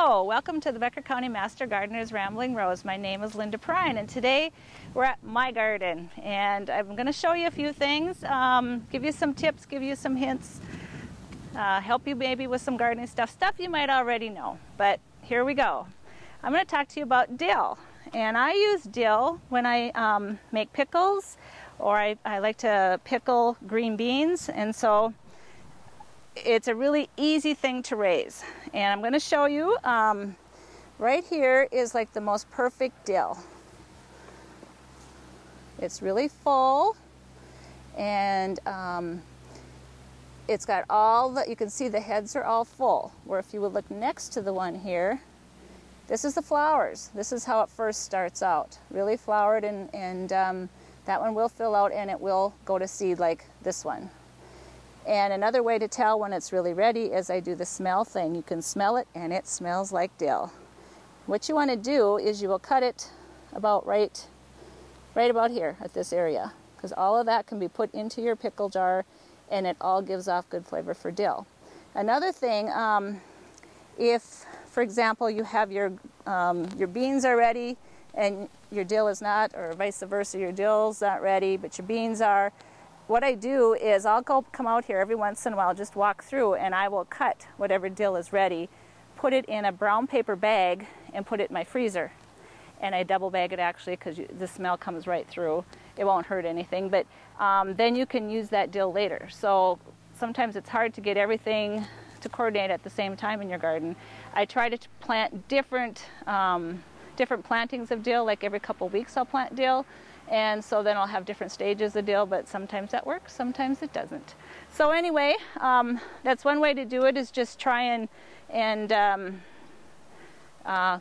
Hello, welcome to the Becker County Master Gardener's Rambling Rose. My name is Linda Prine, and today we're at my garden, and I'm going to show you a few things, give you some tips, give you some hints, help you maybe with some gardening stuff you might already know. But here we go. I'm going to talk to you about dill, and I use dill when I make pickles, or I like to pickle green beans, and so it's a really easy thing to raise. And I'm going to show you, right here is like the most perfect dill. It's really full, and it's got all the, you can see the heads are all full, where if you would look next to the one here, this is the flowers. This is how it first starts out, really flowered, and that one will fill out and it will go to seed like this one. And another way to tell when it's really ready is I do the smell thing. You can smell it and it smells like dill. What you want to do is you will cut it about right about here at this area, because all of that can be put into your pickle jar and it all gives off good flavor for dill. Another thing, if for example you have your beans are ready and your dill is not, or vice versa, your dill's not ready but your beans are, what I do is I'll come out here every once in a while, just walk through, and I will cut whatever dill is ready, put it in a brown paper bag, and put it in my freezer. And I double bag it actually, because the smell comes right through. It won't hurt anything, but then you can use that dill later. So sometimes it's hard to get everything to coordinate at the same time in your garden. I try to plant different plantings of dill, like every couple weeks I'll plant dill. And so then I'll have different stages of dill, but sometimes that works, sometimes it doesn't. So anyway, that's one way to do it, is just try and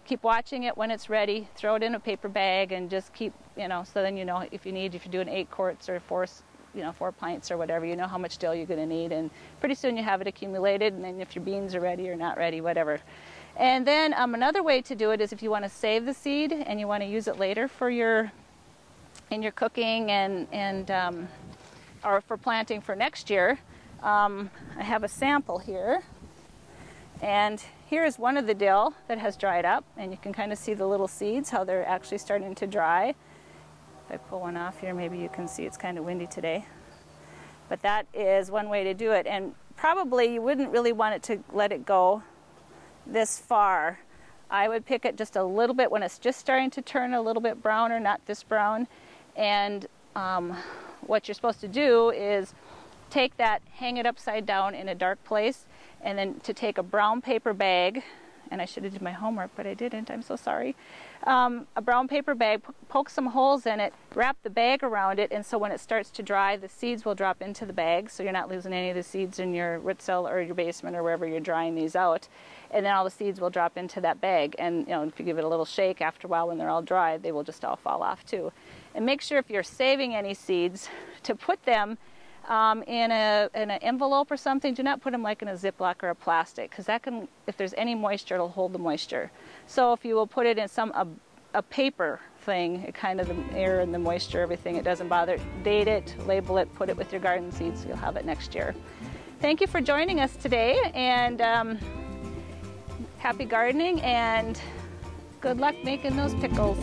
keep watching it when it's ready. Throw it in a paper bag and just keep, so then you know if you're doing 8 quarts or 4 pints or whatever, you know how much dill you're going to need, and pretty soon you have it accumulated, and then if your beans are ready or not ready, whatever. And then another way to do it is if you want to save the seed and you want to use it later for in your cooking and or for planting for next year. I have a sample here, and here's one of the dill that has dried up, and you can kind of see the little seeds, how they're actually starting to dry. If I pull one off here, maybe you can see it's kind of windy today. But that is one way to do it, and probably you wouldn't really want it to let it go this far. I would pick it just a little bit when it's just starting to turn a little bit browner, not this brown. And what you're supposed to do is take that, hang it upside down in a dark place, and then to take a brown paper bag, and I should have did my homework, but I didn't, I'm so sorry. A brown paper bag, poke some holes in it, wrap the bag around it, and so when it starts to dry, the seeds will drop into the bag, so you're not losing any of the seeds in your root cell or your basement or wherever you're drying these out. And then all the seeds will drop into that bag, and if you give it a little shake after a while when they're all dry, they will just all fall off too. And make sure if you're saving any seeds to put them in an envelope or something. Do not put them like in a Ziploc or a plastic, because that can, if there's any moisture, it'll hold the moisture. So if you will put it in a paper thing, it kind of, the air and the moisture, everything, it doesn't bother. Date it, label it, put it with your garden seeds, so you'll have it next year. Thank you for joining us today, and happy gardening, and good luck making those pickles.